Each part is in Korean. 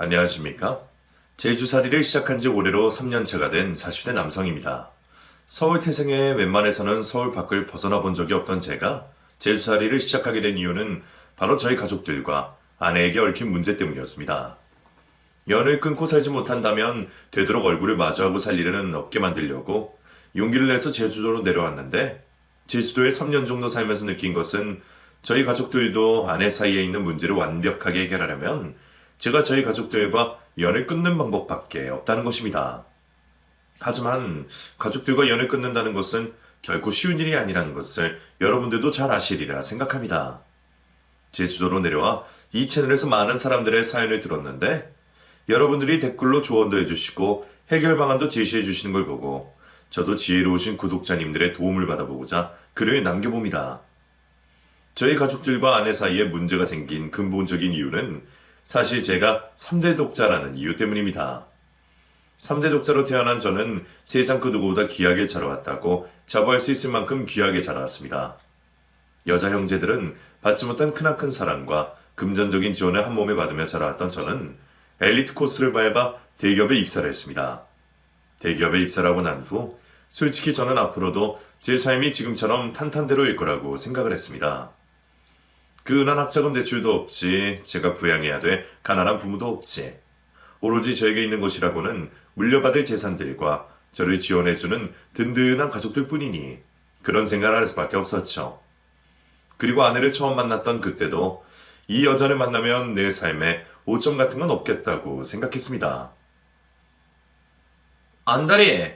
안녕하십니까? 제주살이를 시작한 지 올해로 3년차가 된 40대 남성입니다. 서울 태생에 웬만해서는 서울 밖을 벗어나 본 적이 없던 제가 제주살이를 시작하게 된 이유는 바로 저희 가족들과 아내에게 얽힌 문제 때문이었습니다. 연을 끊고 살지 못한다면 되도록 얼굴을 마주하고 살 일은 없게 만들려고 용기를 내서 제주도로 내려왔는데 제주도에 3년 정도 살면서 느낀 것은 저희 가족들도 아내 사이에 있는 문제를 완벽하게 해결하려면 제가 저희 가족들과 연을 끊는 방법밖에 없다는 것입니다. 하지만 가족들과 연을 끊는다는 것은 결코 쉬운 일이 아니라는 것을 여러분들도 잘 아시리라 생각합니다. 제주도로 내려와 이 채널에서 많은 사람들의 사연을 들었는데 여러분들이 댓글로 조언도 해주시고 해결 방안도 제시해 주시는 걸 보고 저도 지혜로우신 구독자님들의 도움을 받아보고자 글을 남겨봅니다. 저희 가족들과 아내 사이에 문제가 생긴 근본적인 이유는 사실 제가 3대 독자라는 이유 때문입니다. 3대 독자로 태어난 저는 세상 그 누구보다 귀하게 자라왔다고 자부할 수 있을 만큼 귀하게 자라왔습니다. 여자 형제들은 받지 못한 크나큰 사랑과 금전적인 지원을 한 몸에 받으며 자라왔던 저는 엘리트 코스를 밟아 대기업에 입사를 했습니다. 대기업에 입사를 하고 난 후 솔직히 저는 앞으로도 제 삶이 지금처럼 탄탄대로일 거라고 생각을 했습니다. 그 은한 학자금 대출도 없지, 제가 부양해야 될 가난한 부모도 없지. 오로지 저에게 있는 것이라고는 물려받을 재산들과 저를 지원해주는 든든한 가족들 뿐이니 그런 생각을 할 수밖에 없었죠. 그리고 아내를 처음 만났던 그때도 이 여자를 만나면 내 삶에 오점 같은 건 없겠다고 생각했습니다. 안달이,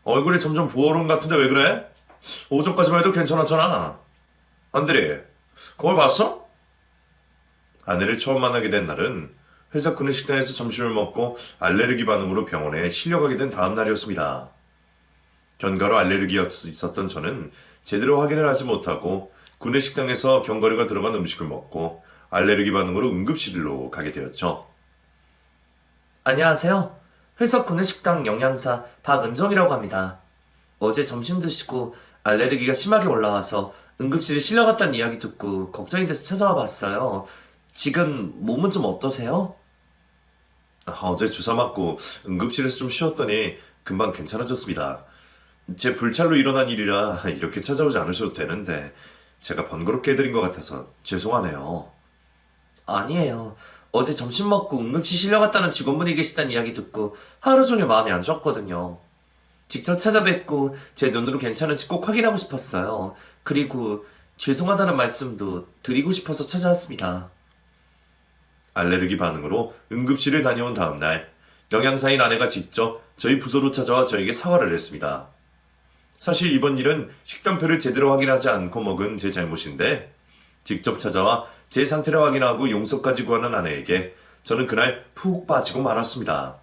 얼굴이 점점 부어오른 것 같은데 왜 그래? 오전까지만 해도 괜찮았잖아. 안달이, 거울 봤어? 아내를 처음 만나게 된 날은 회사 구내식당에서 점심을 먹고 알레르기 반응으로 병원에 실려가게 된 다음 날이었습니다. 견과류 알레르기가 있었던 저는 제대로 확인을 하지 못하고 구내식당에서 견과류가 들어간 음식을 먹고 알레르기 반응으로 응급실로 가게 되었죠. 안녕하세요. 회사 구내식당 영양사 박은정이라고 합니다. 어제 점심 드시고 알레르기가 심하게 올라와서 응급실에 실려갔다는 이야기 듣고 걱정이 돼서 찾아와 봤어요. 지금 몸은 좀 어떠세요? 어제 주사 맞고 응급실에서 좀 쉬었더니 금방 괜찮아졌습니다. 제 불찰로 일어난 일이라 이렇게 찾아오지 않으셔도 되는데 제가 번거롭게 해드린 것 같아서 죄송하네요. 아니에요. 어제 점심 먹고 응급실 실려갔다는 직원분이 계시다는 이야기 듣고 하루 종일 마음이 안 좋았거든요. 직접 찾아뵙고 제 눈으로 괜찮은지 꼭 확인하고 싶었어요. 그리고 죄송하다는 말씀도 드리고 싶어서 찾아왔습니다. 알레르기 반응으로 응급실을 다녀온 다음 날 영양사인 아내가 직접 저희 부서로 찾아와 저에게 사과를 했습니다. 사실 이번 일은 식단표를 제대로 확인하지 않고 먹은 제 잘못인데 직접 찾아와 제 상태를 확인하고 용서까지 구하는 아내에게 저는 그날 푹 빠지고 말았습니다.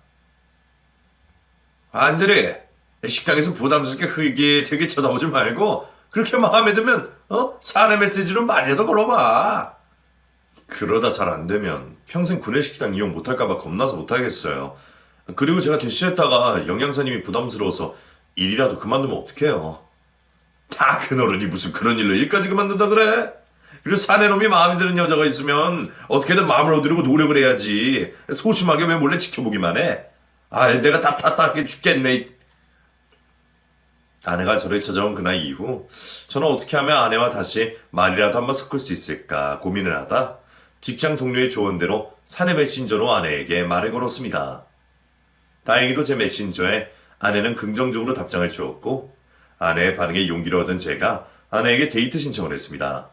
안드레, 식당에서 부담스럽게 흐리게 쳐다보지 말고 그렇게 마음에 들면 사내 메시지로 말이라도 걸어봐. 그러다 잘 안 되면 평생 구내식당 이용 못할까봐 겁나서 못하겠어요. 그리고 제가 대시했다가 영양사님이 부담스러워서 일이라도 그만두면 어떡해요. 다 그 노릇이 무슨 그런 일로 일까지 그만둔다 그래? 그리고 사내놈이 마음에 드는 여자가 있으면 어떻게든 마음을 얻으려고 노력을 해야지. 소심하게 왜 몰래 지켜보기만 해? 내가 답답하게 죽겠네. 아내가 저를 찾아온 그날 이후 저는 어떻게 하면 아내와 다시 말이라도 한번 섞을 수 있을까 고민을 하다 직장 동료의 조언대로 사내 메신저로 아내에게 말을 걸었습니다. 다행히도 제 메신저에 아내는 긍정적으로 답장을 주었고 아내의 반응에 용기를 얻은 제가 아내에게 데이트 신청을 했습니다.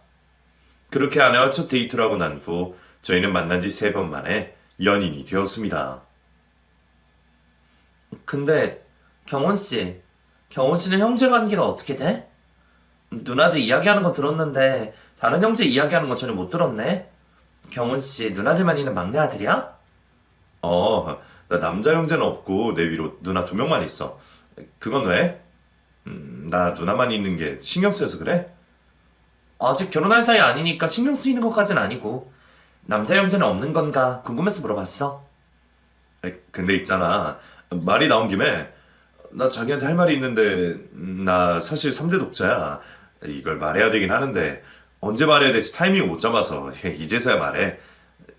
그렇게 아내와 첫 데이트를 하고 난 후 저희는 만난 지 3번 만에 연인이 되었습니다. 근데 경훈씨, 경훈씨는 형제 관계가 어떻게 돼? 누나들 이야기하는 건 들었는데 다른 형제 이야기하는 건 전혀 못 들었네. 경훈씨, 누나들만 있는 막내 아들이야? 나 남자 형제는 없고 내 위로 누나 2명만 있어. 그건 왜? 나 누나만 있는 게 신경 쓰여서 그래? 아직 결혼할 사이 아니니까 신경 쓰이는 것까진 아니고 남자 형제는 없는 건가 궁금해서 물어봤어. 근데 있잖아. 말이 나온 김에 나 자기한테 할 말이 있는데 나 사실 3대 독자야. 이걸 말해야 되긴 하는데 언제 말해야 될지 타이밍을 못 잡아서 이제서야 말해.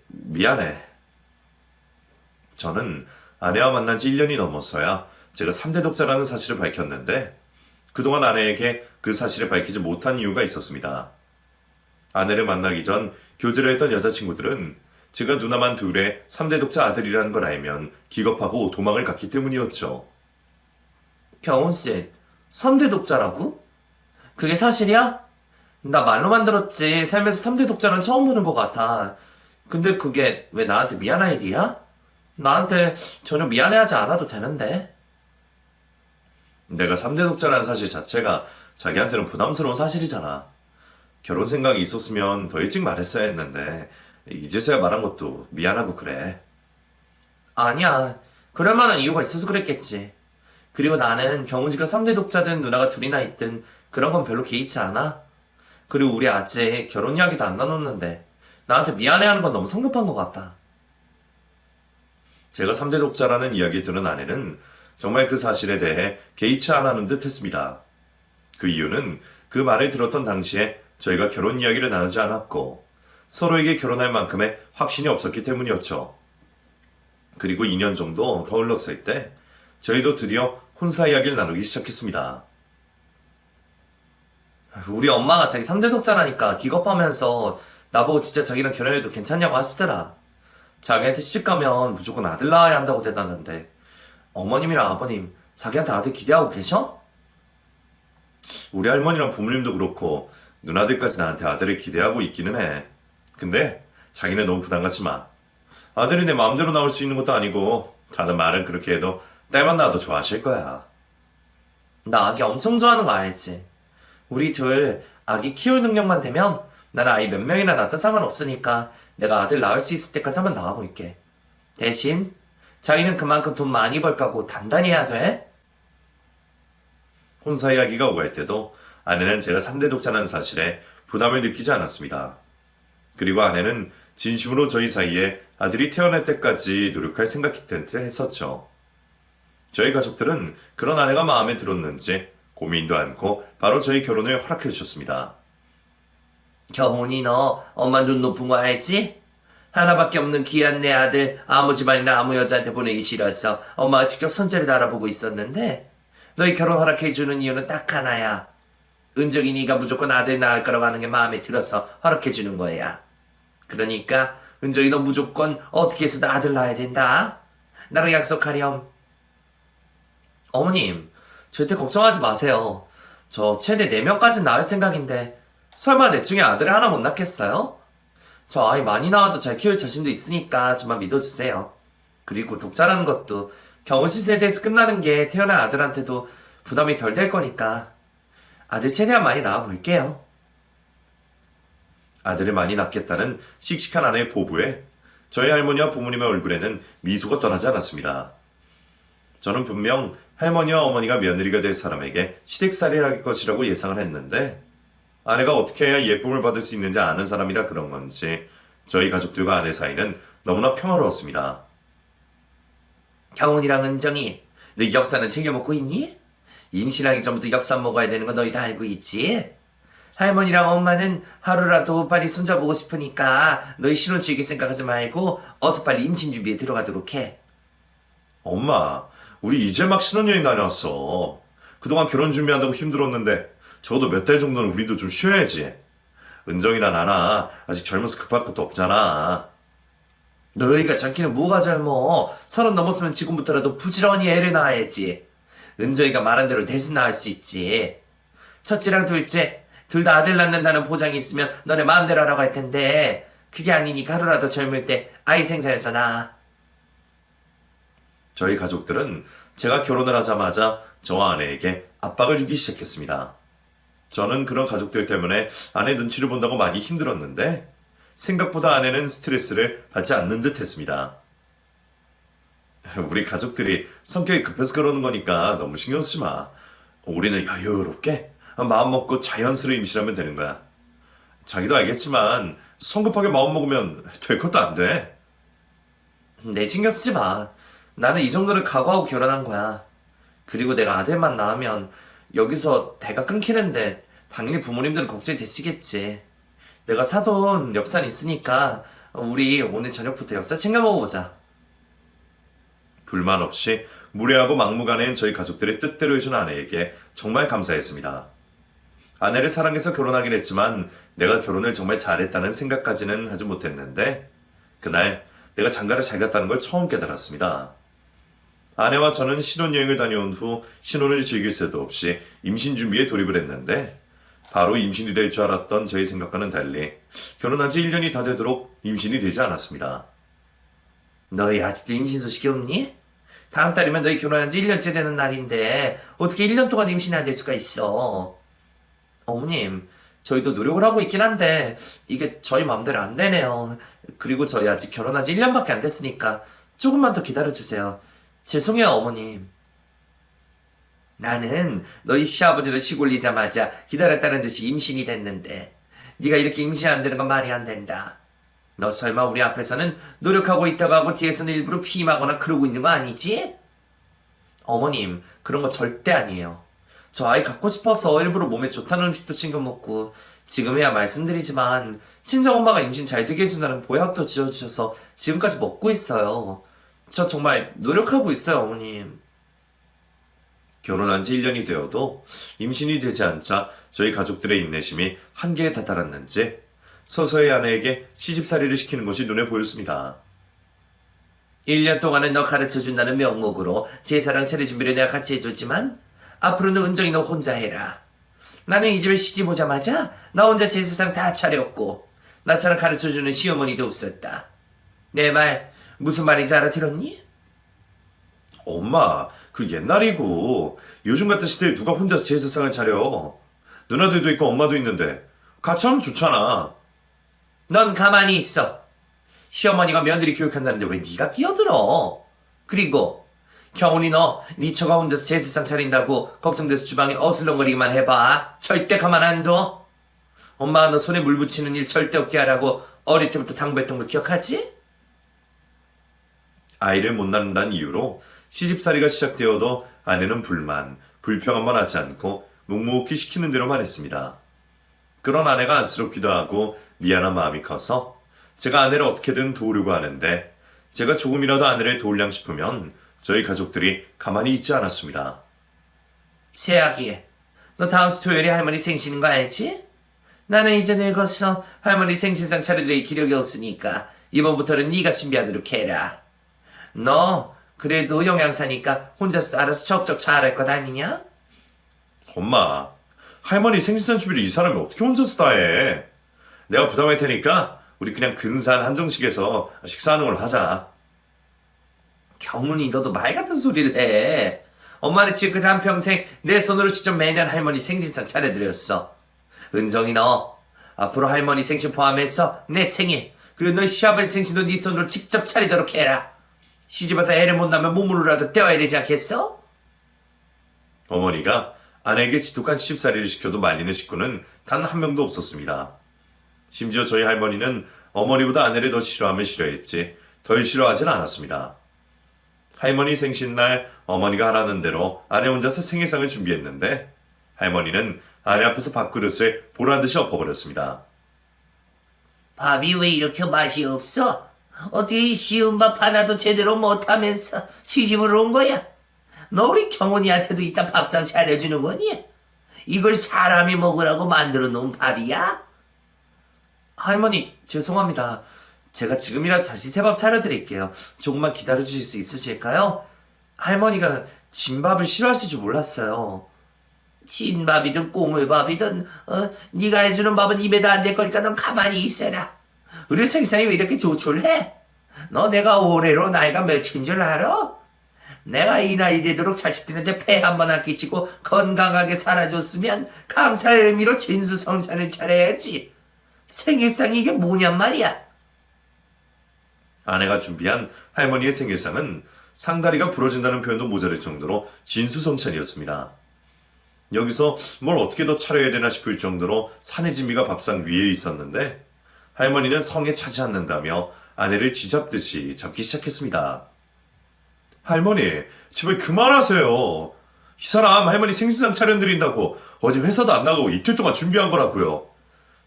미안해. 저는 아내와 만난 지 1년이 넘었어야 제가 3대 독자라는 사실을 밝혔는데 그동안 아내에게 그 사실을 밝히지 못한 이유가 있었습니다. 아내를 만나기 전 교제를 했던 여자친구들은 제가 누나만 둘의 3대 독자 아들이라는 걸 알면 기겁하고 도망을 갔기 때문이었죠. 경훈씨, 3대 독자라고? 그게 사실이야? 나 말로만 들었지 살면서 3대 독자는 처음 보는 것 같아. 근데 그게 왜 나한테 미안할 일이야? 나한테 전혀 미안해하지 않아도 되는데. 내가 3대 독자라는 사실 자체가 자기한테는 부담스러운 사실이잖아. 결혼 생각이 있었으면 더 일찍 말했어야 했는데 이제서야 말한 것도 미안하고 그래. 아니야. 그럴 만한 이유가 있어서 그랬겠지. 그리고 나는 경훈이가 3대 독자든 누나가 둘이나 있든 그런 건 별로 개의치 않아. 그리고 우리 아직 결혼 이야기도 안 나눴는데 나한테 미안해하는 건 너무 성급한 것 같다. 제가 3대 독자라는 이야기 들은 아내는 정말 그 사실에 대해 개의치 않았는 듯 했습니다. 그 이유는 그 말을 들었던 당시에 저희가 결혼 이야기를 나누지 않았고 서로에게 결혼할 만큼의 확신이 없었기 때문이었죠. 그리고 2년 정도 더 흘렀을 때 저희도 드디어 혼사 이야기를 나누기 시작했습니다. 우리 엄마가 자기 3대 독자라니까 기겁하면서 나보고 진짜 자기랑 결혼해도 괜찮냐고 하시더라. 자기한테 시집가면 무조건 아들 낳아야 한다고 대다는데 어머님이랑 아버님 자기한테 아들 기대하고 계셔? 우리 할머니랑 부모님도 그렇고 누나들까지 나한테 아들을 기대하고 있기는 해. 근데 자기는 너무 부담 갖지 마. 아들이 내 마음대로 나올 수 있는 것도 아니고 다들 말은 그렇게 해도 딸만 낳아도 좋아하실 거야. 나 아기 엄청 좋아하는 거 알지? 우리 둘 아기 키울 능력만 되면 나는 아이 몇 명이나 낳든 상관없으니까 내가 아들 낳을 수 있을 때까지 한번 나와볼게. 대신 자기는 그만큼 돈 많이 벌 거고 단단히 해야 돼. 혼사 이야기가 오갈 때도 아내는 제가 3대 독자라는 사실에 부담을 느끼지 않았습니다. 그리고 아내는 진심으로 저희 사이에 아들이 태어날 때까지 노력할 생각이 했었죠. 저희 가족들은 그런 아내가 마음에 들었는지 고민도 않고 바로 저희 결혼을 허락해 주셨습니다. 경훈이 너 엄마 눈 높은 거 알지? 하나밖에 없는 귀한 내 아들 아무 집안이나 아무 여자한테 보내기 싫어서 엄마가 직접 손자를 알아보고 있었는데 너희 결혼 허락해주는 이유는 딱 하나야. 은정이 네가 무조건 아들 낳을 거라고 하는 게 마음에 들어서 허락해주는 거야. 그러니까 은정이 너 무조건 어떻게 해서든 아들 낳아야 된다. 나랑 약속하렴. 어머님, 절대 걱정하지 마세요. 저 최대 4명까지 낳을 생각인데 설마 넷 중에 아들을 하나 못 낳겠어요? 저 아이 많이 낳아도 잘 키울 자신도 있으니까 좀만 믿어주세요. 그리고 독자라는 것도 경훈씨 세대에서 끝나는 게 태어난 아들한테도 부담이 덜 될 거니까 아들 최대한 많이 낳아볼게요. 아들을 많이 낳겠다는 씩씩한 아내의 포부에 저희 할머니와 부모님의 얼굴에는 미소가 떠나지 않았습니다. 저는 분명 할머니와 어머니가 며느리가 될 사람에게 시댁살이를 할 것이라고 예상을 했는데 아내가 어떻게 해야 예쁨을 받을 수 있는지 아는 사람이라 그런 건지 저희 가족들과 아내 사이는 너무나 평화로웠습니다. 경훈이랑 은정이, 너 엽산은 챙겨 먹고 있니? 임신하기 전부터 엽산 먹어야 되는 거 너희 다 알고 있지? 할머니랑 엄마는 하루라도 빨리 손잡고 싶으니까 너희 신혼 즐길 생각하지 말고 어서 빨리 임신 준비에 들어가도록 해. 엄마, 우리 이제 막 신혼여행 다녀왔어. 그동안 결혼 준비한다고 힘들었는데 적어도 몇 달 정도는 우리도 좀 쉬어야지. 은정이나 나나 아직 젊어서 급할 것도 없잖아. 너희가 젊기는 뭐가 젊어. 30 넘었으면 지금부터라도 부지런히 애를 낳아야지. 은정이가 말한 대로 대신 낳을 수 있지. 첫째랑 둘째, 둘 다 아들 낳는다는 보장이 있으면 너네 마음대로 하라고 할 텐데 그게 아니니까 하루라도 젊을 때 아이 생사해서 낳아. 저희 가족들은 제가 결혼을 하자마자 저와 아내에게 압박을 주기 시작했습니다. 저는 그런 가족들 때문에 아내 눈치를 본다고 많이 힘들었는데 생각보다 아내는 스트레스를 받지 않는 듯 했습니다. 우리 가족들이 성격이 급해서 그러는 거니까 너무 신경 쓰지 마. 우리는 여유롭게 마음 먹고 자연스레 임신하면 되는 거야. 자기도 알겠지만 성급하게 마음 먹으면 될 것도 안 돼. 내 신경 쓰지 마. 나는 이 정도를 각오하고 결혼한 거야. 그리고 내가 아들만 낳으면 여기서 대가 끊기는데 당연히 부모님들은 걱정이 되시겠지. 내가 사돈 엽산 있으니까 우리 오늘 저녁부터 엽산 챙겨 먹어보자. 불만 없이 무례하고 막무가내인 저희 가족들의 뜻대로 해준 아내에게 정말 감사했습니다. 아내를 사랑해서 결혼하긴 했지만 내가 결혼을 정말 잘했다는 생각까지는 하지 못했는데 그날 내가 장가를 잘 갔다는 걸 처음 깨달았습니다. 아내와 저는 신혼여행을 다녀온 후 신혼을 즐길 새도 없이 임신 준비에 돌입을 했는데 바로 임신이 될 줄 알았던 저희 생각과는 달리 결혼한 지 1년이 다 되도록 임신이 되지 않았습니다. 너희 아직도 임신 소식이 없니? 다음 달이면 너희 결혼한 지 1년째 되는 날인데 어떻게 1년 동안 임신이 안 될 수가 있어? 어머님, 저희도 노력을 하고 있긴 한데 이게 저희 마음대로 안 되네요. 그리고 저희 아직 결혼한 지 1년밖에 안 됐으니까 조금만 더 기다려주세요. 죄송해요, 어머님. 나는 너희 시아버지를 시골리자마자 기다렸다는 듯이 임신이 됐는데 네가 이렇게 임신 안 되는 건 말이 안 된다. 너 설마 우리 앞에서는 노력하고 있다고 하고 뒤에서는 일부러 피임하거나 그러고 있는 거 아니지? 어머님, 그런 거 절대 아니에요. 저 아이 갖고 싶어서 일부러 몸에 좋다는 음식도 챙겨 먹고 지금이야 말씀드리지만 친정엄마가 임신 잘 되게 해준다는 보약도 지어주셔서 지금까지 먹고 있어요. 저 정말 노력하고 있어요, 어머님. 결혼한 지 1년이 되어도 임신이 되지 않자 저희 가족들의 인내심이 한계에 다다랐는지 서서히 아내에게 시집살이를 시키는 것이 눈에 보였습니다. 1년 동안은 너 가르쳐준다는 명목으로 제사랑 차례 준비를 내가 같이 해줬지만 앞으로는 은정이 너 혼자 해라. 나는 이 집에 시집 오자마자 나 혼자 제사상 다 차렸고 나처럼 가르쳐주는 시어머니도 없었다. 내 말 무슨 말인지 알아들었니? 엄마, 그 옛날이고 요즘 같은 시대에 누가 혼자서 제사상을 차려. 누나들도 있고 엄마도 있는데 같이 하면 좋잖아. 넌 가만히 있어. 시어머니가 며느리 교육한다는데 왜 네가 끼어들어? 그리고 경훈이 네 처가 혼자서 제사상 차린다고 걱정돼서 주방에 어슬렁거리기만 해봐. 절대 가만 안 둬. 엄마가 너 손에 물 붙이는 일 절대 없게 하라고 어릴 때부터 당부했던 거 기억하지? 아이를 못 낳는다는 이유로 시집살이가 시작되어도 아내는 불만, 불평한만 하지 않고 묵묵히 시키는 대로만 했습니다. 그런 아내가 안쓰럽기도 하고 미안한 마음이 커서 제가 아내를 어떻게든 도우려고 하는데 제가 조금이라도 아내를 도우려 싶으면 저희 가족들이 가만히 있지 않았습니다. 새아기, 너 다음 주 토요일에 할머니 생신인 거 알지? 나는 이제 늙어서 할머니 생신상 차려드릴 기력이 없으니까 이번부터는 네가 준비하도록 해라. 너 그래도 영양사니까 혼자서 알아서 척척 잘할 것 아니냐? 엄마, 할머니 생신상 준비를 이 사람이 어떻게 혼자서 다 해? 내가 부담할 테니까 우리 그냥 근사한 한정식에서 식사하는 걸로 하자. 경훈이 너도 말 같은 소리를 해. 엄마는 지금까지 한평생 내 손으로 직접 매년 할머니 생신상 차려드렸어. 은정이 너 앞으로 할머니 생신 포함해서 내 생일 그리고 너희 시아버지 생신도 네 손으로 직접 차리도록 해라. 시집와서 애를 못 낳으면 몸으로라도 때워야 되지 않겠어? 어머니가 아내에게 지독한 시집살이를 시켜도 말리는 식구는 단 한 명도 없었습니다. 심지어 저희 할머니는 어머니보다 아내를 더 싫어하면 싫어했지 덜 싫어하진 않았습니다. 할머니 생신날 어머니가 하라는 대로 아내 혼자서 생일상을 준비했는데 할머니는 아내 앞에서 밥그릇을 보란듯이 엎어버렸습니다. 밥이 왜 이렇게 맛이 없어? 어떻게 이 쉬운 밥 하나도 제대로 못하면서 시집을 온 거야? 너 우리 경훈이한테도 이따 밥상 차려주는 거니? 이걸 사람이 먹으라고 만들어 놓은 밥이야? 할머니 죄송합니다. 제가 지금이라도 다시 새밥 차려드릴게요. 조금만 기다려주실 수 있으실까요? 할머니가 진밥을 싫어하실 줄 몰랐어요. 진밥이든 꼬물밥이든 네가 해주는 밥은 입에도 안 될 거니까 넌 가만히 있어라. 우리 생상이 왜 이렇게 조촐해? 너 내가 올해로 나이가 몇인 줄 알아? 내가 이 나이 되도록 자식들한테 폐 한 번 안 끼치고 건강하게 살아줬으면 감사의 의미로 진수성찬을 차려야지. 생일상이 이게 뭐냔 말이야. 아내가 준비한 할머니의 생일상은 상다리가 부러진다는 표현도 모자랄 정도로 진수성찬이었습니다. 여기서 뭘 어떻게 더 차려야 되나 싶을 정도로 산의 진미가 밥상 위에 있었는데 할머니는 성에 차지 않는다며 아내를 쥐잡듯이 잡기 시작했습니다. 할머니, 제발 그만하세요. 이 사람 할머니 생신상 차려드린다고 어제 회사도 안 나가고 이틀 동안 준비한 거라고요.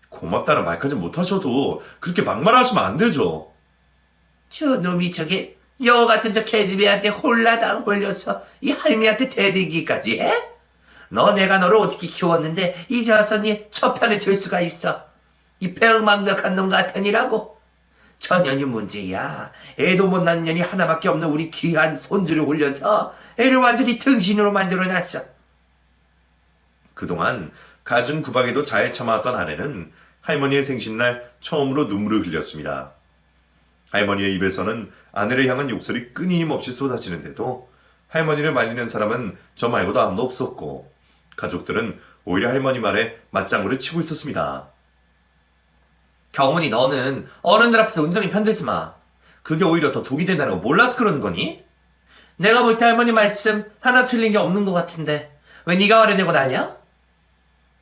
고맙다는 말까지 못하셔도 그렇게 막말하시면 안 되죠. 저놈이 저게 여우 같은 저 계집애한테 홀라당 홀려서 이 할미한테 대들기까지 해? 너 내가 너를 어떻게 키웠는데 이 자선이 처편이 될 수가 있어. 이 배응망덕한 놈 같으니라고. 전년이 문제야. 애도 못 낳는 년이 하나밖에 없는 우리 귀한 손주를 올려서 애를 완전히 등신으로 만들어놨어. 그동안 갖은 구박에도 잘 참아왔던 아내는 할머니의 생신날 처음으로 눈물을 흘렸습니다. 할머니의 입에서는 아내를 향한 욕설이 끊임없이 쏟아지는데도 할머니를 말리는 사람은 저 말고도 아무도 없었고 가족들은 오히려 할머니 말에 맞장구를 치고 있었습니다. 경훈이 너는 어른들 앞에서 은정이 편들지 마. 그게 오히려 더 독이 된다는 거 몰라서 그러는 거니? 내가 볼 때 할머니 말씀 하나 틀린 게 없는 것 같은데 왜 네가 화를 내고 난리야?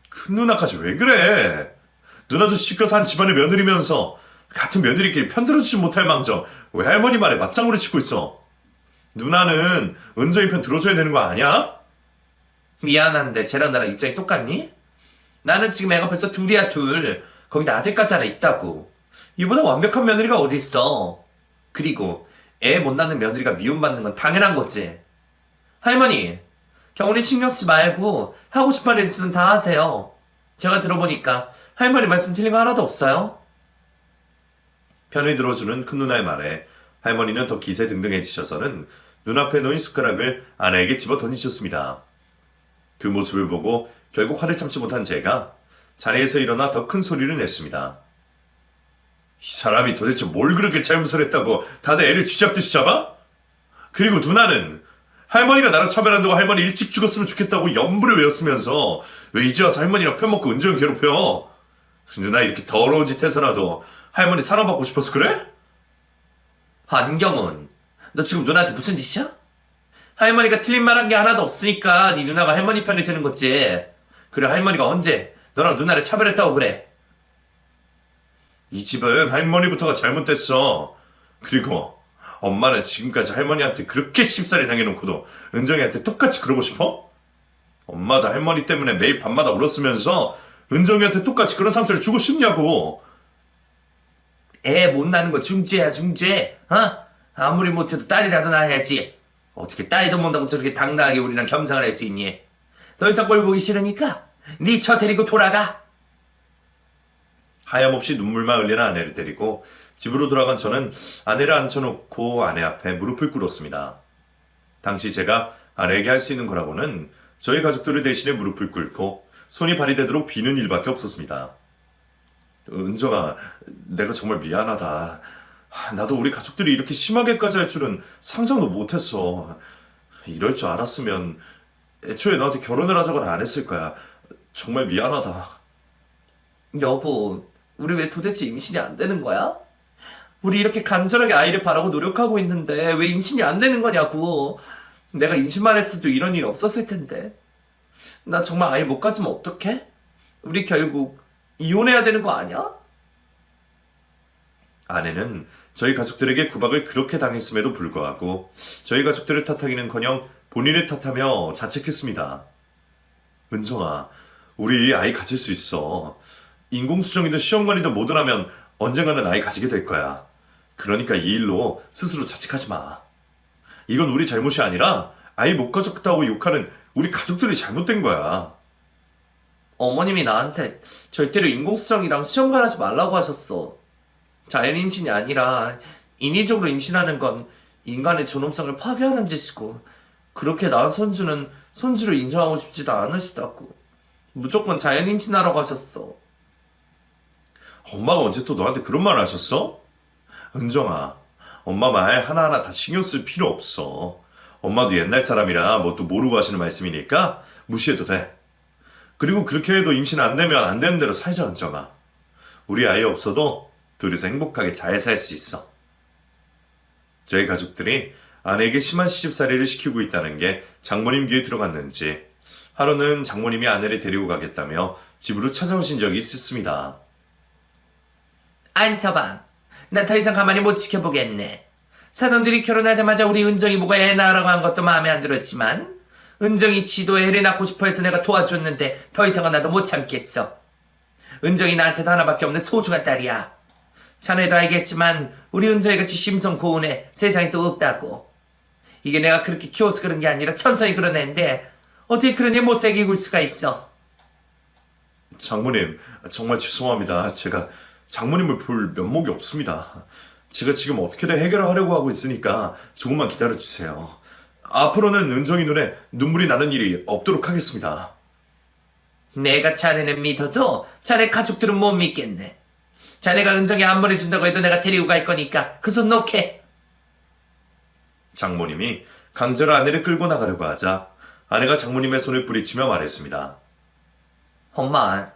큰 누나까지 왜 그래? 누나도 시집가 산 집안의 며느리면서 같은 며느리끼리 편들어주지 못할 망정 왜 할머니 말에 맞장구를 치고 있어? 누나는 은정이 편 들어줘야 되는 거 아니야? 미안한데 쟤랑 나랑 입장이 똑같니? 나는 지금 애가 벌써 둘이야 둘. 거기다 아들까지 하나 있다고. 이보다 완벽한 며느리가 어디 있어. 그리고 애 못 낳는 며느리가 미움받는 건 당연한 거지. 할머니, 경훈이 신경 쓰지 말고 하고 싶은 일 있으면 다 하세요. 제가 들어보니까 할머니 말씀 틀린 거 하나도 없어요. 편을 들어주는 큰 누나의 말에 할머니는 더 기세등등해지셔서는 눈앞에 놓인 숟가락을 아내에게 집어 던지셨습니다. 그 모습을 보고 결국 화를 참지 못한 제가 자리에서 일어나 더 큰 소리를 냈습니다. 이 사람이 도대체 뭘 그렇게 잘못을 했다고 다들 애를 쥐잡듯이 잡아? 그리고 누나는 할머니가 나랑 차별한다고 할머니 일찍 죽었으면 좋겠다고 연부를 외웠으면서 왜 이제 와서 할머니랑 편먹고 은정 괴롭혀? 누나 이렇게 더러운 짓 해서라도 할머니 사랑받고 싶어서 그래? 안경훈, 너 지금 누나한테 무슨 짓이야? 할머니가 틀린 말 한 게 하나도 없으니까 네 누나가 할머니 편이 되는 거지. 그래 할머니가 언제 너랑 누나를 차별했다고 그래? 이 집은 할머니부터가 잘못됐어. 그리고 엄마는 지금까지 할머니한테 그렇게 쉽사리 당해놓고도 은정이한테 똑같이 그러고 싶어? 엄마도 할머니 때문에 매일 밤마다 울었으면서 은정이한테 똑같이 그런 상처를 주고 싶냐고. 애 못 낳는 거 중죄야 중죄. 어? 아무리 못해도 딸이라도 낳아야지. 어떻게 딸도 못 낳고 저렇게 당당하게 우리랑 겸상을 할 수 있니? 더 이상 꼴 보기 싫으니까 네 처 데리고 돌아가. 하염없이 눈물만 흘리는 아내를 데리고 집으로 돌아간 저는 아내를 앉혀놓고 아내 앞에 무릎을 꿇었습니다. 당시 제가 아내에게 할 수 있는 거라고는 저희 가족들을 대신해 무릎을 꿇고 손이 발이 되도록 비는 일밖에 없었습니다. 은정아, 내가 정말 미안하다. 나도 우리 가족들이 이렇게 심하게까지 할 줄은 상상도 못했어. 이럴 줄 알았으면 애초에 너한테 결혼을 하자고는 안 했을 거야. 정말 미안하다. 여보, 우리 왜 도대체 임신이 안 되는 거야? 우리 이렇게 간절하게 아이를 바라고 노력하고 있는데 왜 임신이 안 되는 거냐고. 내가 임신만 했어도 이런 일 없었을 텐데. 나 정말 아이 못 가지면 어떡해? 우리 결국 이혼해야 되는 거 아니야? 아내는 저희 가족들에게 구박을 그렇게 당했음에도 불구하고 저희 가족들을 탓하기는커녕 본인을 탓하며 자책했습니다. 은정아, 우리 아이 가질 수 있어. 인공수정이든 시험관이든 뭐든 하면 언젠가는 아이 가지게 될 거야. 그러니까 이 일로 스스로 자책하지 마. 이건 우리 잘못이 아니라 아이 못 가졌다고 욕하는 우리 가족들이 잘못된 거야. 어머님이 나한테 절대로 인공수정이랑 시험관 하지 말라고 하셨어. 자연 임신이 아니라 인위적으로 임신하는 건 인간의 존엄성을 파괴하는 짓이고 그렇게 낳은 손주는 손주를 인정하고 싶지도 않으시다고. 무조건 자연 임신하라고 하셨어. 엄마가 언제 또 너한테 그런 말 하셨어? 은정아, 엄마 말 하나하나 다 신경 쓸 필요 없어. 엄마도 옛날 사람이라 뭐 또 모르고 하시는 말씀이니까 무시해도 돼. 그리고 그렇게 해도 임신 안 되면 안 되는 대로 살자, 은정아. 우리 아이 없어도 둘이서 행복하게 잘 살 수 있어. 저희 가족들이 아내에게 심한 시집살이를 시키고 있다는 게 장모님 귀에 들어갔는지 하루는 장모님이 아내를 데리고 가겠다며 집으로 찾아오신 적이 있었습니다. 안서방, 나 더 이상 가만히 못 지켜보겠네. 사돈들이 결혼하자마자 우리 은정이 보고 애 낳으라고 한 것도 마음에 안 들었지만 은정이 지도 애를 낳고 싶어 해서 내가 도와줬는데 더 이상은 나도 못 참겠어. 은정이 나한테도 하나밖에 없는 소중한 딸이야. 자네도 알겠지만 우리 은정이같이 심성 고운 애 세상에 또 없다고. 이게 내가 그렇게 키워서 그런 게 아니라 천성이 그런 애인데 어떻게 그런 애 못살게 굴 수가 있어. 장모님, 정말 죄송합니다. 제가 장모님을 볼 면목이 없습니다. 제가 지금 어떻게든 해결하려고 하고 있으니까 조금만 기다려주세요. 앞으로는 은정이 눈에 눈물이 나는 일이 없도록 하겠습니다. 내가 자네는 믿어도 자네 가족들은 못 믿겠네. 자네가 은정이 안 보내준다고 해도 내가 데리고 갈 거니까 그 손 놓게. 장모님이 강제로 아내를 끌고 나가려고 하자 아내가 장모님의 손을 뿌리치며 말했습니다. 엄마,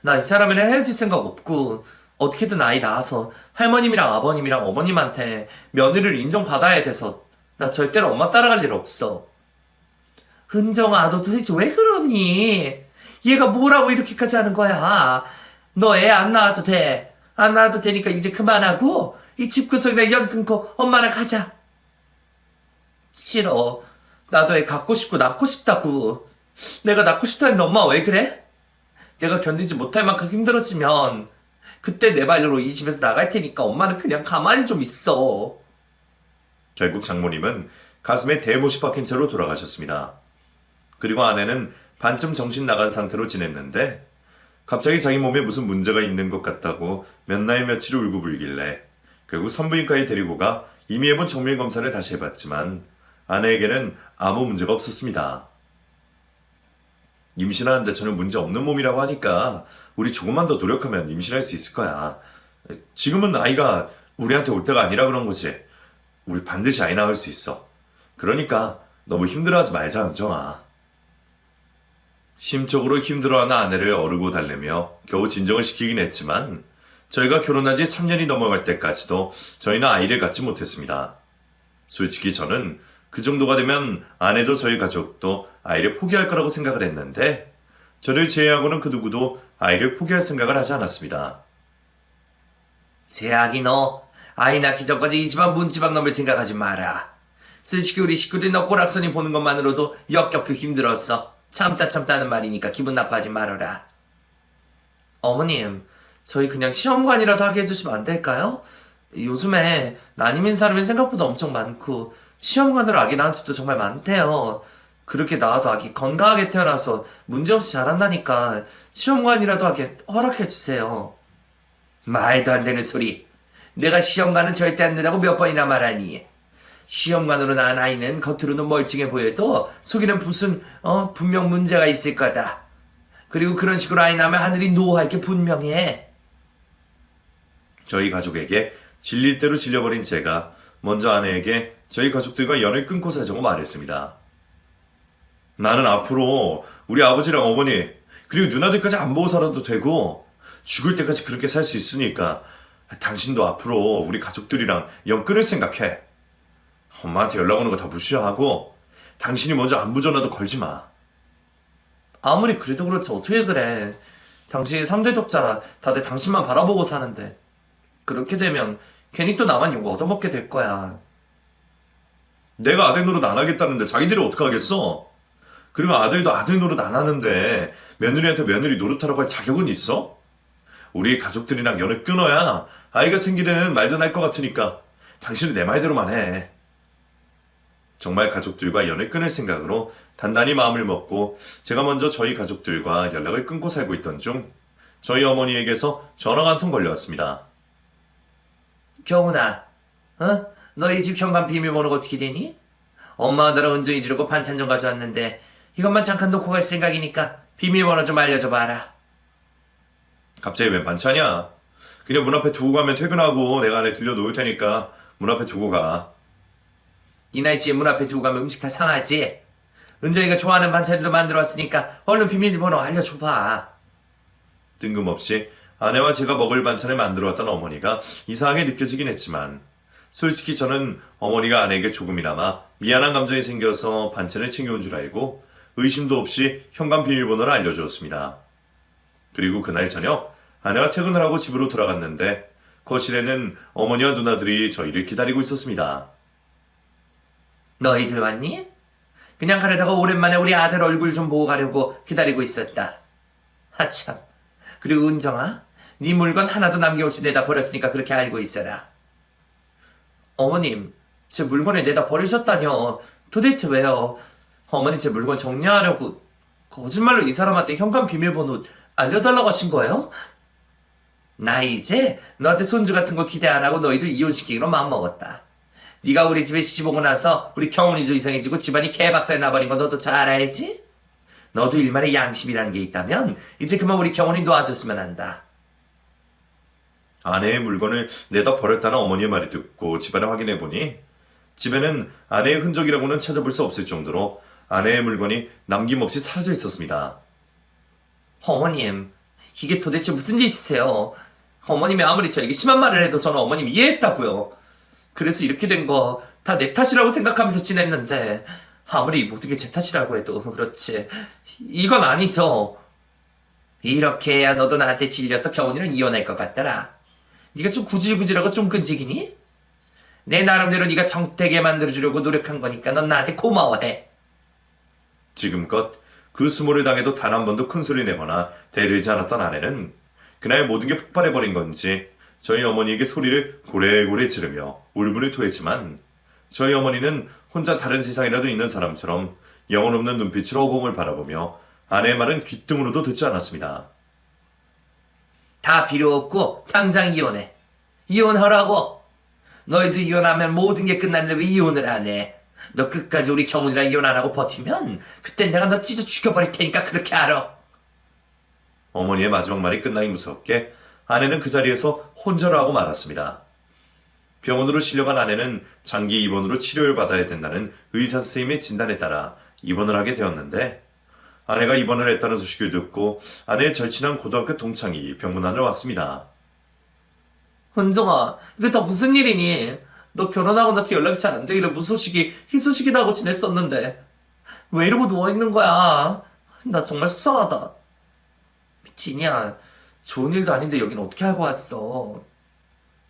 나 이 사람이랑 헤어질 생각 없고 어떻게든 아이 낳아서 할머님이랑 아버님이랑 어머님한테 며느리를 인정받아야 돼서 나 절대로 엄마 따라갈 일 없어. 은정아, 너 도대체 왜 그러니? 얘가 뭐라고 이렇게까지 하는 거야? 너 애 안 낳아도 돼. 안 낳아도 되니까 이제 그만하고 이 집구석이랑 연 끊고 엄마랑 가자. 싫어. 나도 애 갖고 싶고 낳고 싶다고. 내가 낳고 싶다 했는데 엄마 왜 그래? 내가 견디지 못할 만큼 힘들어지면 그때 내 발로 이 집에서 나갈 테니까 엄마는 그냥 가만히 좀 있어. 결국 장모님은 가슴에 대못이 박힌 채로 돌아가셨습니다. 그리고 아내는 반쯤 정신 나간 상태로 지냈는데 갑자기 자기 몸에 무슨 문제가 있는 것 같다고 몇 날 며칠 울고 불길래 결국 산부인과에 데리고 가 이미 해본 정밀 검사를 다시 해봤지만 아내에게는 아무 문제가 없었습니다. 임신하는데 전혀 문제 없는 몸이라고 하니까 우리 조금만 더 노력하면 임신할 수 있을 거야. 지금은 아이가 우리한테 올 때가 아니라 그런 거지. 우리 반드시 아이 낳을 수 있어. 그러니까 너무 힘들어하지 말자, 은정아. 심적으로 힘들어하는 아내를 어르고 달래며 겨우 진정을 시키긴 했지만 저희가 결혼한 지 3년이 넘어갈 때까지도 저희는 아이를 갖지 못했습니다. 솔직히 저는 그 정도가 되면 아내도 저희 가족도 아이를 포기할 거라고 생각을 했는데 저를 제외하고는 그 누구도 아이를 포기할 생각을 하지 않았습니다. 새아기 너 아이 낳기 전까지 이 집안 문지방 넘을 생각하지 마라. 솔직히 우리 식구들이 너 꼬락서니 보는 것만으로도 역겹게 힘들었어. 참다 하는 말이니까 기분 나빠하지 말아라. 어머님, 저희 그냥 시험관이라도 하게 해주시면 안 될까요? 요즘에 난임인 사람이 생각보다 엄청 많고 시험관으로 아기 낳은 집도 정말 많대요. 그렇게 낳아도 아기 건강하게 태어나서 문제없이 자란다니까 시험관이라도 하게 허락해주세요. 말도 안 되는 소리. 내가 시험관은 절대 안 된다고 몇 번이나 말하니. 시험관으로 낳은 아이는 겉으로는 멀쩡해 보여도 속에는 분명 문제가 있을 거다. 그리고 그런 식으로 아이 낳으면 하늘이 노할 게 분명해. 저희 가족에게 질릴 대로 질려버린 제가 먼저 아내에게 저희 가족들과 연을 끊고 살자고 말했습니다. 나는 앞으로 우리 아버지랑 어머니 그리고 누나들까지 안 보고 살아도 되고 죽을 때까지 그렇게 살 수 있으니까 당신도 앞으로 우리 가족들이랑 연 끊을 생각해. 엄마한테 연락 오는 거 다 무시하고 당신이 먼저 안부 전화도 걸지 마. 아무리 그래도 그렇지 어떻게 그래. 당신이 3대 독자라 다들 당신만 바라보고 사는데 그렇게 되면 괜히 또 나만 욕 얻어먹게 될 거야. 내가 아들 노릇 안 하겠다는데 자기들이 어떡하겠어? 그리고 아들도 아들 노릇 안 하는데 며느리한테 며느리 노릇하라고 할 자격은 있어? 우리 가족들이랑 연을 끊어야 아이가 생기든 말든 할 것 같으니까 당신은 내 말대로만 해. 정말 가족들과 연을 끊을 생각으로 단단히 마음을 먹고 제가 먼저 저희 가족들과 연락을 끊고 살고 있던 중 저희 어머니에게서 전화가 한 통 걸려왔습니다. 경훈아, 너희 집 현관 비밀번호가 어떻게 되니? 엄마가 나랑 은정이 주려고 반찬 좀 가져왔는데 이것만 잠깐 놓고 갈 생각이니까 비밀번호 좀 알려줘 봐라. 갑자기 웬 반찬이야? 그냥 문 앞에 두고 가면 퇴근하고 내가 안에 들려놓을 테니까 문 앞에 두고 가. 이 날씨에 문 앞에 두고 가면 음식 다 상하지. 은정이가 좋아하는 반찬으로 만들어 왔으니까 얼른 비밀번호 알려줘봐. 뜬금없이 아내와 제가 먹을 반찬을 만들어 왔던 어머니가 이상하게 느껴지긴 했지만 솔직히 저는 어머니가 아내에게 조금이나마 미안한 감정이 생겨서 반찬을 챙겨온 줄 알고 의심도 없이 현관 비밀번호를 알려주었습니다. 그리고 그날 저녁 아내가 퇴근을 하고 집으로 돌아갔는데 거실에는 어머니와 누나들이 저희를 기다리고 있었습니다. 너희들 왔니? 그냥 가려다가 오랜만에 우리 아들 얼굴 좀 보고 가려고 기다리고 있었다. 하참. 그리고 은정아, 네 물건 하나도 남김없이 내다 버렸으니까 그렇게 알고 있어라. 어머님, 제 물건을 내다 버리셨다뇨. 도대체 왜요? 어머니 제 물건 정리하려고 거짓말로 이 사람한테 현관 비밀번호 알려달라고 하신 거예요? 나 이제 너한테 손주 같은 거 기대 안 하고 너희들 이혼시키기로 마음먹었다. 네가 우리 집에 시집 오고 나서 우리 경훈이도 이상해지고 집안이 개박살 나버린 거 너도 잘 알아야지? 너도 일만의 양심이라는 게 있다면 이제 그만 우리 경훈이 놓아줬으면 한다. 아내의 물건을 내다 버렸다는 어머니의 말이 듣고 집안을 확인해 보니 집에는 아내의 흔적이라고는 찾아볼 수 없을 정도로 아내의 물건이 남김없이 사라져 있었습니다. 어머님, 이게 도대체 무슨 짓이세요? 어머님이 아무리 저에게 심한 말을 해도 저는 어머님 이해했다고요. 그래서 이렇게 된 거 다 내 탓이라고 생각하면서 지냈는데 아무리 이 모든 게 제 탓이라고 해도 그렇지 이건 아니죠. 이렇게 해야 너도 나한테 질려서 경훈이는 이혼할 것 같더라. 네가 좀 구질구질하고 좀 끈질기니? 내 나름대로 네가 정되게 만들어주려고 노력한 거니까 넌 나한테 고마워해. 지금껏 그 수모를 당해도 단 한 번도 큰 소리 내거나 대들지 않았던 아내는 그날 모든 게 폭발해버린 건지 저희 어머니에게 소리를 고래고래 지르며 울분을 토했지만 저희 어머니는 혼자 다른 세상이라도 있는 사람처럼 영혼 없는 눈빛으로 허공을 바라보며 아내의 말은 귓등으로도 듣지 않았습니다. 다 필요 없고 당장 이혼해. 이혼하라고. 너희도 이혼하면 모든 게 끝났는데 왜 이혼을 안 해? 너 끝까지 우리 경훈이랑 이혼 안 하고 버티면 그땐 내가 너 찢어 죽여버릴 테니까 그렇게 알아. 어머니의 마지막 말이 끝나기 무섭게 아내는 그 자리에서 혼절하고 말았습니다. 병원으로 실려간 아내는 장기 입원으로 치료를 받아야 된다는 의사 선생님의 진단에 따라 입원을 하게 되었는데 아내가 입원을 했다는 소식을 듣고 아내의 절친한 고등학교 동창이 병문안을 왔습니다. 은정아, 이게 다 무슨 일이니? 너 결혼하고 나서 연락이 잘 안 되길래 무소식이 희소식이다 하고 지냈었는데 왜 이러고 누워있는 거야? 나 정말 속상하다. 미친이야, 좋은 일도 아닌데 여긴 어떻게 알고 왔어?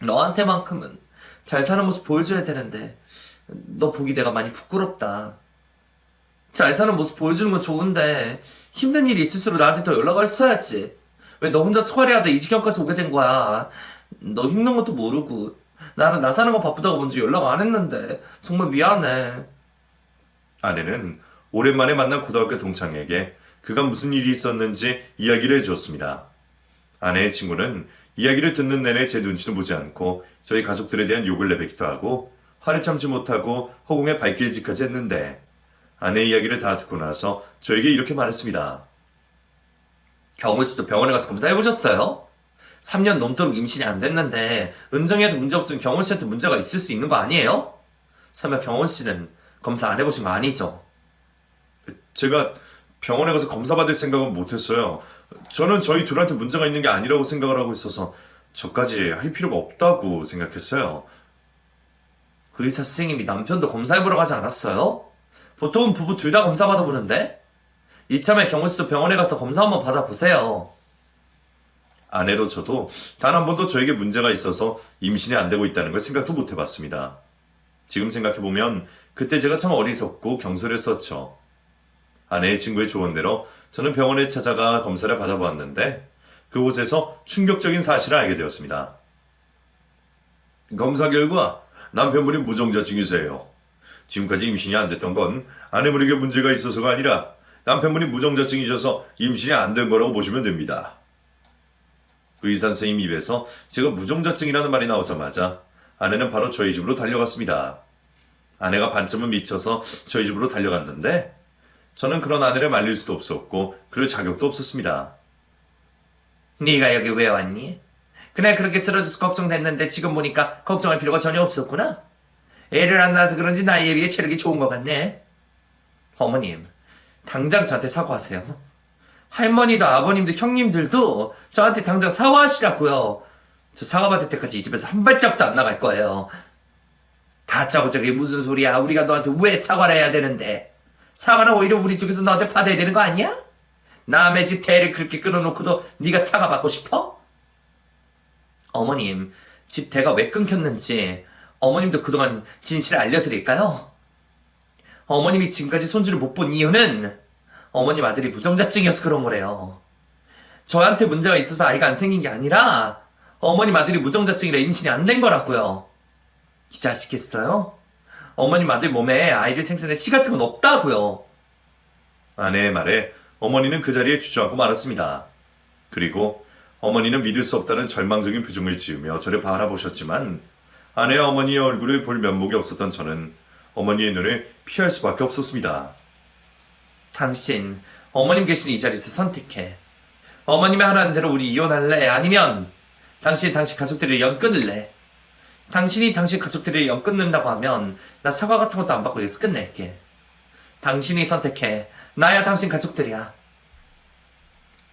너한테만큼은 잘 사는 모습 보여줘야 되는데 너 보기 내가 많이 부끄럽다. 잘 사는 모습 보여주는 건 좋은데 힘든 일이 있을수록 나한테 더 연락을 했어야지. 왜 너 혼자 소화리하다 이 지경까지 오게 된 거야? 너 힘든 것도 모르고 나는 나 사는 거 바쁘다고 먼저 연락 안 했는데 정말 미안해. 아내는 오랜만에 만난 고등학교 동창에게 그간 무슨 일이 있었는지 이야기를 해주었습니다. 아내의 친구는 이야기를 듣는 내내 제 눈치도 보지 않고 저희 가족들에 대한 욕을 내뱉기도 하고 화를 참지 못하고 허공에 발길질까지 했는데 아내의 이야기를 다 듣고 나서 저에게 이렇게 말했습니다. 경훈 씨도 병원에 가서 검사해보셨어요? 3년 넘도록 임신이 안 됐는데 은정이한테 문제 없으면 경훈 씨한테 문제가 있을 수 있는 거 아니에요? 설마 경훈 씨는 검사 안 해보신 거 아니죠? 제가 병원에 가서 검사받을 생각은 못했어요. 저는 저희 둘한테 문제가 있는 게 아니라고 생각을 하고 있어서 저까지 할 필요가 없다고 생각했어요. 의사 선생님이 남편도 검사해보라고 하지 않았어요? 보통은 부부 둘 다 검사 받아보는데? 이참에 경훈 씨도 병원에 가서 검사 한번 받아보세요. 아내로 저도 단 한 번도 저에게 문제가 있어서 임신이 안 되고 있다는 걸 생각도 못 해봤습니다. 지금 생각해보면 그때 제가 참 어리석고 경솔했었죠. 아내의 친구의 조언대로 저는 병원에 찾아가 검사를 받아보았는데 그곳에서 충격적인 사실을 알게 되었습니다. 검사 결과 남편분이 무정자증이세요. 지금까지 임신이 안 됐던 건 아내분에게 문제가 있어서가 아니라 남편분이 무정자증이셔서 임신이 안 된 거라고 보시면 됩니다. 의사 선생님 입에서 제가 무정자증이라는 말이 나오자마자 아내는 바로 저희 집으로 달려갔습니다. 아내가 반쯤은 미쳐서 저희 집으로 달려갔는데 저는 그런 아내를 말릴 수도 없었고 그럴 자격도 없었습니다. 네가 여기 왜 왔니? 그날 그렇게 쓰러져서 걱정됐는데 지금 보니까 걱정할 필요가 전혀 없었구나. 애를 안 낳아서 그런지 나이에 비해 체력이 좋은 것 같네. 어머님, 당장 저한테 사과하세요. 할머니도 아버님도 형님들도 저한테 당장 사과하시라고요. 저 사과받을 때까지 이 집에서 한 발짝도 안 나갈 거예요. 다짜고 저게 무슨 소리야. 우리가 너한테 왜 사과를 해야 되는데. 사과는 오히려 우리 쪽에서 너한테 받아야 되는 거 아니야? 남의 집 대를 그렇게 끊어놓고도 네가 사과받고 싶어? 어머님, 집 대가 왜 끊겼는지 어머님도 그동안 진실을 알려드릴까요? 어머님이 지금까지 손주를 못 본 이유는 어머님 아들이 무정자증이어서 그런 거래요. 저한테 문제가 있어서 아이가 안 생긴 게 아니라 어머님 아들이 무정자증이라 임신이 안 된 거라고요. 이제 아시겠어요? 어머님 아들 몸에 아이를 생산할 씨 같은 건 없다고요. 아내의 말에 어머니는 그 자리에 주저앉고 말았습니다. 그리고 어머니는 믿을 수 없다는 절망적인 표정을 지으며 저를 바라보셨지만 아내와 어머니의 얼굴을 볼 면목이 없었던 저는 어머니의 눈을 피할 수밖에 없었습니다. 당신 어머님 계신 이 자리에서 선택해. 어머님이 하라는 대로 우리 이혼할래? 아니면 당신 가족들의 연 끊을래? 당신이 당신 가족들의 연 끊는다고 하면 나 사과 같은 것도 안 받고 여기서 끝낼게. 당신이 선택해. 나야 당신 가족들이야.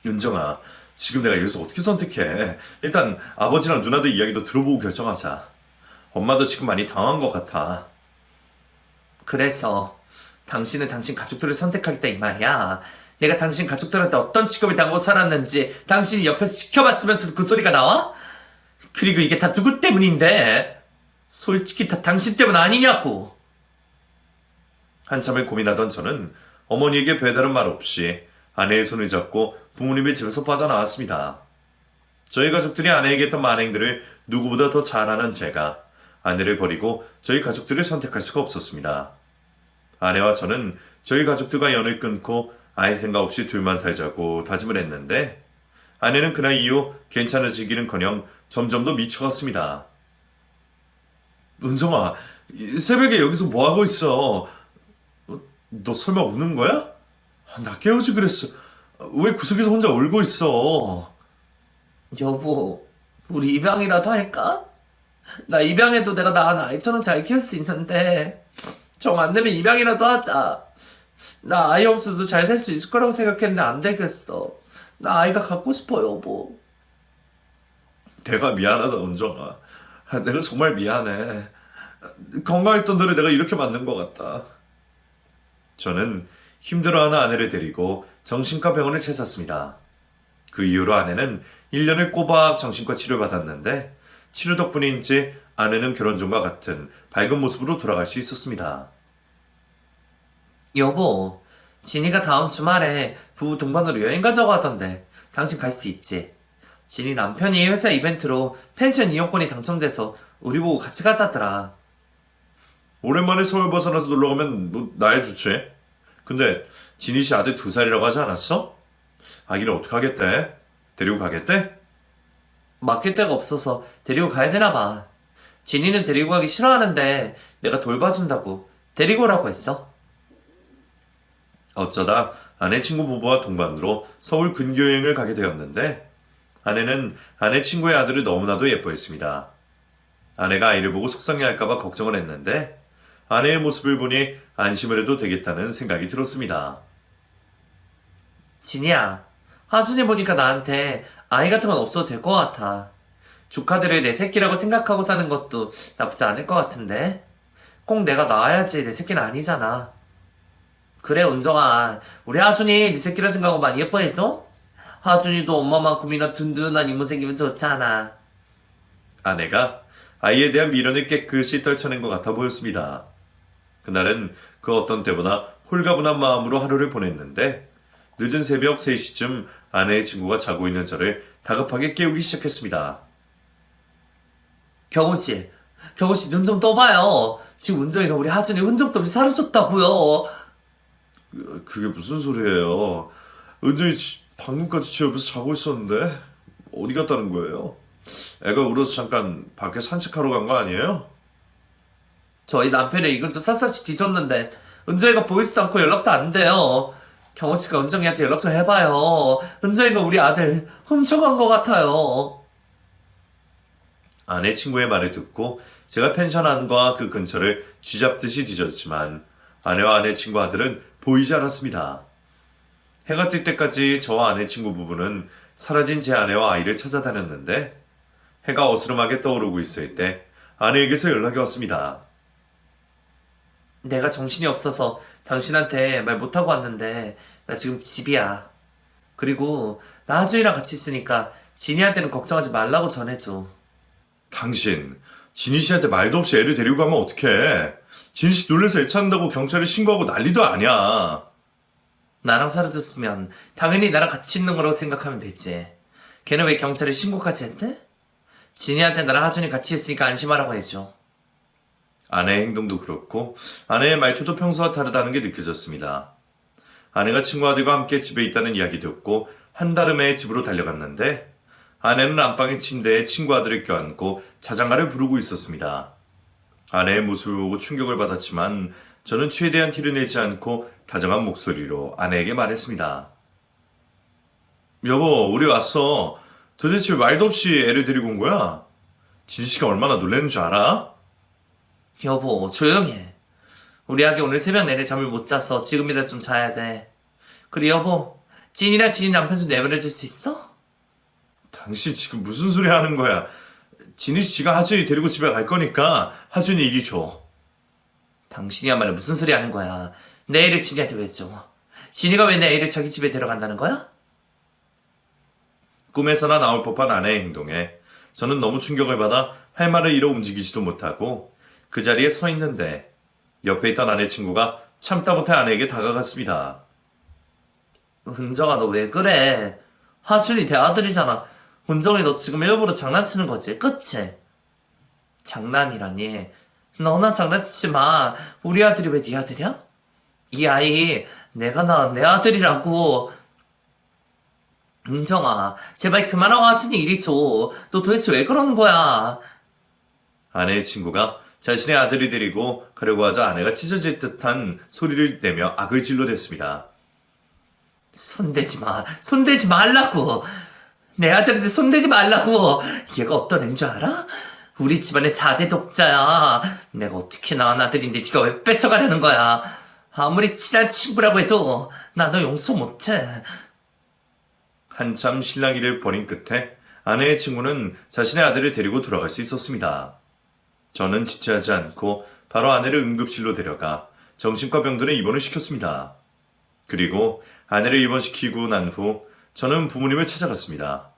윤정아, 지금 내가 여기서 어떻게 선택해? 일단 아버지랑 누나들 이야기도 들어보고 결정하자. 엄마도 지금 많이 당한 것 같아. 그래서 당신은 당신 가족들을 선택하겠다 이 말이야. 내가 당신 가족들한테 어떤 취급을 당하고 살았는지 당신이 옆에서 지켜봤으면서도 그 소리가 나와? 그리고 이게 다 누구 때문인데? 솔직히 다 당신 때문 아니냐고. 한참을 고민하던 저는 어머니에게 별다른 말 없이 아내의 손을 잡고 부모님의 집에서 빠져나왔습니다. 저희 가족들이 아내에게 했던 만행들을 누구보다 더 잘 아는 제가 아내를 버리고 저희 가족들을 선택할 수가 없었습니다. 아내와 저는 저희 가족들과 연을 끊고 아이 생각 없이 둘만 살자고 다짐을 했는데 아내는 그날 이후 괜찮아지기는커녕 점점 더 미쳐갔습니다. 은정아, 이 새벽에 여기서 뭐하고 있어? 너 설마 우는 거야? 나 깨우지 그랬어. 왜 구석에서 혼자 울고 있어? 여보, 우리 입양이라도 할까? 나 입양해도 내가 낳은 아이처럼 잘 키울 수 있는데 정 안 내면 입양이라도 하자. 나 아이 없어도 잘 살 수 있을 거라고 생각했는데 안 되겠어. 나 아이가 갖고 싶어, 여보. 내가 미안하다, 은정아. 내가 정말 미안해. 건강했던 너를 내가 이렇게 만든 것 같다. 저는 힘들어하는 아내를 데리고 정신과 병원을 찾았습니다. 그 이후로 아내는 1년을 꼬박 정신과 치료를 받았는데 치료 덕분인지 아내는 결혼 전과 같은 밝은 모습으로 돌아갈 수 있었습니다. 여보, 진이가 다음 주말에 부부 동반으로 여행 가자고 하던데 당신 갈 수 있지? 진이 남편이 회사 이벤트로 펜션 이용권이 당첨돼서 우리 보고 같이 가자더라. 오랜만에 서울 벗어나서 놀러가면 뭐 나야 좋지. 근데 진희 씨 아들 2살이라고 하지 않았어? 아기를 어떻게 하겠대? 데리고 가겠대? 맡길 데가 없어서 데리고 가야 되나 봐. 진이는 데리고 가기 싫어하는데 내가 돌봐준다고 데리고 오라고 했어. 어쩌다 아내 친구 부부와 동반으로 서울 근교여행을 가게 되었는데 아내는 아내 친구의 아들을 너무나도 예뻐했습니다. 아내가 아이를 보고 속상해할까봐 걱정을 했는데 아내의 모습을 보니 안심을 해도 되겠다는 생각이 들었습니다. 진이야, 하준이 보니까 나한테 아이 같은 건 없어도 될 것 같아. 조카들을 내 새끼라고 생각하고 사는 것도 나쁘지 않을 것 같은데? 꼭 내가 낳아야지 내 새끼는 아니잖아. 그래, 은정아. 우리 하준이 네 새끼라 생각하고 많이 예뻐해줘? 하준이도 엄마만큼이나 든든한 이모 생기면 좋잖아. 아내가 아이에 대한 미련을 깨끗이 떨쳐낸 것 같아 보였습니다. 그날은 그 어떤 때보다 홀가분한 마음으로 하루를 보냈는데 늦은 새벽 3시쯤 아내의 친구가 자고 있는 저를 다급하게 깨우기 시작했습니다. 경호씨, 눈 좀 떠봐요. 지금 은정이가 우리 하준이 흔적도 없이 사라졌다고요. 그게 무슨 소리예요? 은정이 방금까지 제 옆에서 자고 있었는데 어디 갔다는 거예요? 애가 울어서 잠깐 밖에 산책하러 간 거 아니에요? 저희 남편이 이 근처 샅샅이 뒤졌는데 은정이가 보이지도 않고 연락도 안 돼요. 경호씨가 은정이한테 연락 좀 해봐요. 은정이가 우리 아들 훔쳐간 것 같아요. 아내 친구의 말을 듣고 제가 펜션 안과 그 근처를 쥐잡듯이 뒤졌지만 아내와 아내 친구 아들은 보이지 않았습니다. 해가 뜰 때까지 저와 아내 친구 부부는 사라진 제 아내와 아이를 찾아다녔는데 해가 어스름하게 떠오르고 있을 때 아내에게서 연락이 왔습니다. 내가 정신이 없어서 당신한테 말 못하고 왔는데 나 지금 집이야. 그리고 나 하준이랑 같이 있으니까 진이한테는 걱정하지 말라고 전해줘. 당신, 진희 씨한테 말도 없이 애를 데리고 가면 어떡해? 진희 씨 놀라서 애 찾는다고 경찰에 신고하고 난리도 아니야. 나랑 사라졌으면 당연히 나랑 같이 있는 거라고 생각하면 되지. 걔는 왜 경찰에 신고까지 했대? 진이한테 나랑 하준이 같이 있으니까 안심하라고 해줘. 아내의 행동도 그렇고 아내의 말투도 평소와 다르다는 게 느껴졌습니다. 아내가 친구 아들과 함께 집에 있다는 이야기 듣고 한달음에 집으로 달려갔는데 아내는 안방의 침대에 친구 아들을 껴안고 자장가를 부르고 있었습니다. 아내의 모습을 보고 충격을 받았지만 저는 최대한 티를 내지 않고 다정한 목소리로 아내에게 말했습니다. 여보, 우리 왔어. 도대체 왜 말도 없이 애를 데리고 온 거야? 진씨가 얼마나 놀라는 줄 알아? 여보, 조용해. 우리 아기 오늘 새벽 내내 잠을 못 자서 지금이라 좀 자야 돼. 그래 여보, 진이랑 진이 남편 좀 내보내줄 수 있어? 당신 지금 무슨 소리 하는 거야? 진희 씨가 하준이 데리고 집에 갈 거니까 하준이 이리 줘. 당신이야말로 무슨 소리 하는 거야. 내 애를 진이한테 왜 줘? 진이가 왜 내 애를 자기 집에 데려간다는 거야? 꿈에서나 나올 법한 아내의 행동에 저는 너무 충격을 받아 할 말을 잃어 움직이지도 못하고 그 자리에 서 있는데 옆에 있던 아내 친구가 참다 못해 아내에게 다가갔습니다. 은정아, 너 왜 그래? 하준이 내 아들이잖아. 은정이 너 지금 일부러 장난치는 거지, 그치? 장난이라니. 너나 장난치지 마. 우리 아들이 왜 네 아들이야? 이 아이 내가 낳은 내 아들이라고. 은정아, 제발 그만하고 하준이 이리 줘. 너 도대체 왜 그러는 거야? 아내의 친구가 자신의 아들을 데리고 가려고 하자 아내가 찢어질 듯한 소리를 내며 악을 질러댔습니다. 손대지 마. 손대지 말라고. 내 아들한테 손대지 말라고. 얘가 어떤 애인 줄 알아? 우리 집안의 4대 독자야. 내가 어떻게 낳은 아들인데 네가 왜 뺏어가려는 거야? 아무리 친한 친구라고 해도 나 너 용서 못해. 한참 실랑이를 벌인 끝에 아내의 친구는 자신의 아들을 데리고 돌아갈 수 있었습니다. 저는 지체하지 않고 바로 아내를 응급실로 데려가 정신과 병동에 입원을 시켰습니다. 그리고 아내를 입원시키고 난 후 저는 부모님을 찾아갔습니다.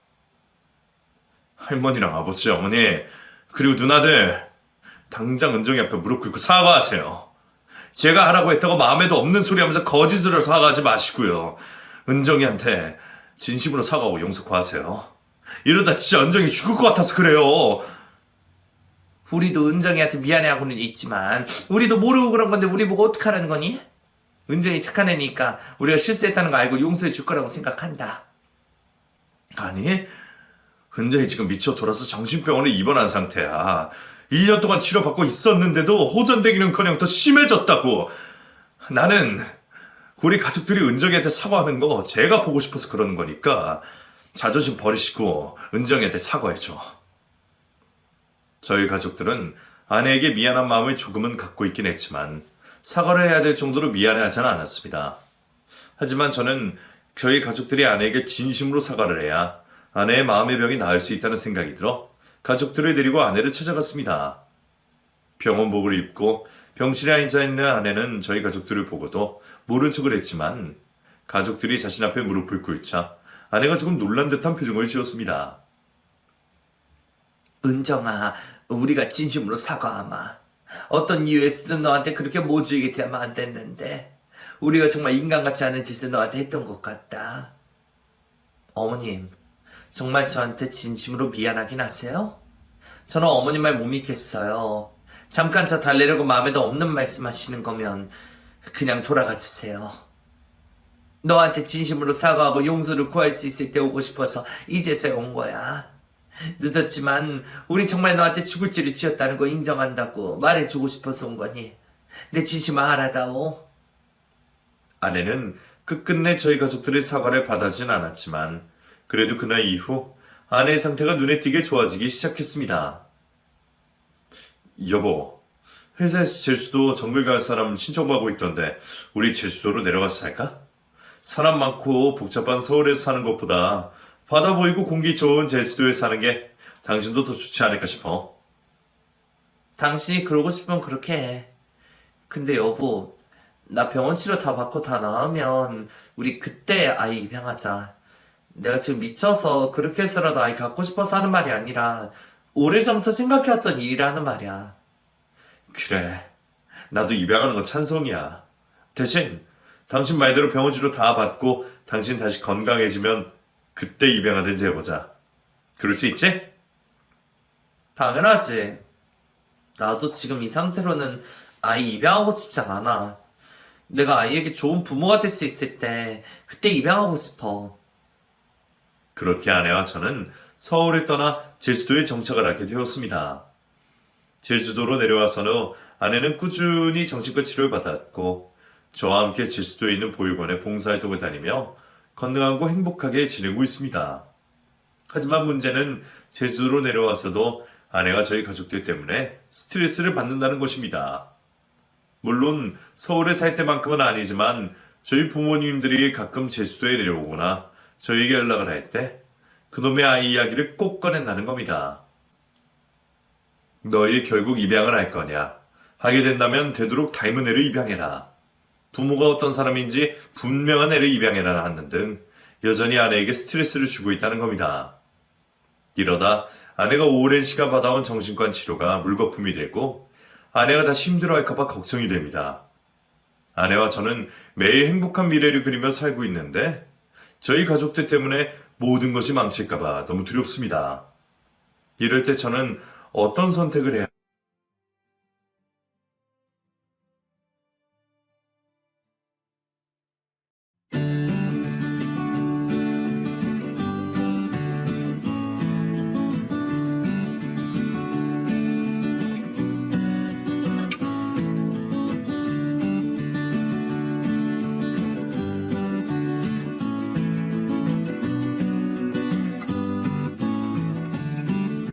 할머니랑 아버지, 어머니, 그리고 누나들, 당장 은정이 앞에 무릎 꿇고 사과하세요. 제가 하라고 했다고 마음에도 없는 소리 하면서 거짓으로 사과하지 마시고요. 은정이한테 진심으로 사과하고 용서 구하세요. 이러다 진짜 은정이 죽을 것 같아서 그래요. 우리도 은정이한테 미안해하고는 있지만 우리도 모르고 그런 건데 우리 보고 어떡하라는 거니? 은정이 착한 애니까 우리가 실수했다는 거 알고 용서해 줄 거라고 생각한다. 아니, 은정이 지금 미쳐 돌아서 정신병원에 입원한 상태야. 1년 동안 치료받고 있었는데도 호전되기는커녕 더 심해졌다고. 나는 우리 가족들이 은정이한테 사과하는 거 제가 보고 싶어서 그러는 거니까 자존심 버리시고 은정이한테 사과해줘. 저희 가족들은 아내에게 미안한 마음을 조금은 갖고 있긴 했지만 사과를 해야 될 정도로 미안해하지는 않았습니다. 하지만 저는 저희 가족들이 아내에게 진심으로 사과를 해야 아내의 마음의 병이 나을 수 있다는 생각이 들어 가족들을 데리고 아내를 찾아갔습니다. 병원복을 입고 병실에 앉아있는 아내는 저희 가족들을 보고도 모른 척을 했지만 가족들이 자신 앞에 무릎을 꿇자 아내가 조금 놀란 듯한 표정을 지었습니다. 은정아, 우리가 진심으로 사과하마. 어떤 이유에서든 너한테 그렇게 모질게 대하면 안 됐는데 우리가 정말 인간 같지 않은 짓을 너한테 했던 것 같다. 어머님, 정말 저한테 진심으로 미안하긴 하세요? 저는 어머님 말 못 믿겠어요. 잠깐 저 달래려고 마음에도 없는 말씀 하시는 거면 그냥 돌아가 주세요. 너한테 진심으로 사과하고 용서를 구할 수 있을 때 오고 싶어서 이제서야 온 거야. 늦었지만 우리 정말 너한테 죽을 죄를 지었다는 거 인정한다고 말해주고 싶어서 온 거니 내 진심을 알아다오. 아내는 끝끝내 저희 가족들의 사과를 받아주진 않았지만 그래도 그날 이후 아내의 상태가 눈에 띄게 좋아지기 시작했습니다. 여보, 회사에서 제주도 정글 갈 사람 신청받고 있던데 우리 제주도로 내려가서 살까? 사람 많고 복잡한 서울에서 사는 것보다 바다 보이고 공기 좋은 제주도에 사는 게 당신도 더 좋지 않을까 싶어. 당신이 그러고 싶으면 그렇게 해. 근데 여보, 나 병원 치료 다 받고 다 나으면 우리 그때 아이 입양하자. 내가 지금 미쳐서 그렇게 해서라도 아이 갖고 싶어서 하는 말이 아니라 오래전부터 생각해왔던 일이라 하는 말이야. 그래, 나도 입양하는 건 찬성이야. 대신 당신 말대로 병원 치료 다 받고 당신 다시 건강해지면 그때 입양하든지 해보자. 그럴 수 있지? 당연하지. 나도 지금 이 상태로는 아이 입양하고 싶지 않아. 내가 아이에게 좋은 부모가 될 수 있을 때 그때 입양하고 싶어. 그렇게 아내와 저는 서울을 떠나 제주도에 정착을 하게 되었습니다. 제주도로 내려와서는 아내는 꾸준히 정신과 치료를 받았고 저와 함께 제주도에 있는 보육원에 봉사활동을 다니며 건강하고 행복하게 지내고 있습니다. 하지만 문제는 제주도로 내려와서도 아내가 저희 가족들 때문에 스트레스를 받는다는 것입니다. 물론 서울에 살 때만큼은 아니지만 저희 부모님들이 가끔 제주도에 내려오거나 저에게 연락을 할 때 그놈의 아이 이야기를 꼭 꺼낸다는 겁니다. 너희 결국 입양을 할 거냐? 하게 된다면 되도록 닮은 애를 입양해라. 부모가 어떤 사람인지 분명한 애를 입양해라 하는 등 여전히 아내에게 스트레스를 주고 있다는 겁니다. 이러다 아내가 오랜 시간 받아온 정신과 치료가 물거품이 되고 아내가 다시 힘들어할까봐 걱정이 됩니다. 아내와 저는 매일 행복한 미래를 그리며 살고 있는데 저희 가족들 때문에 모든 것이 망칠까봐 너무 두렵습니다. 이럴 때 저는 어떤 선택을 해야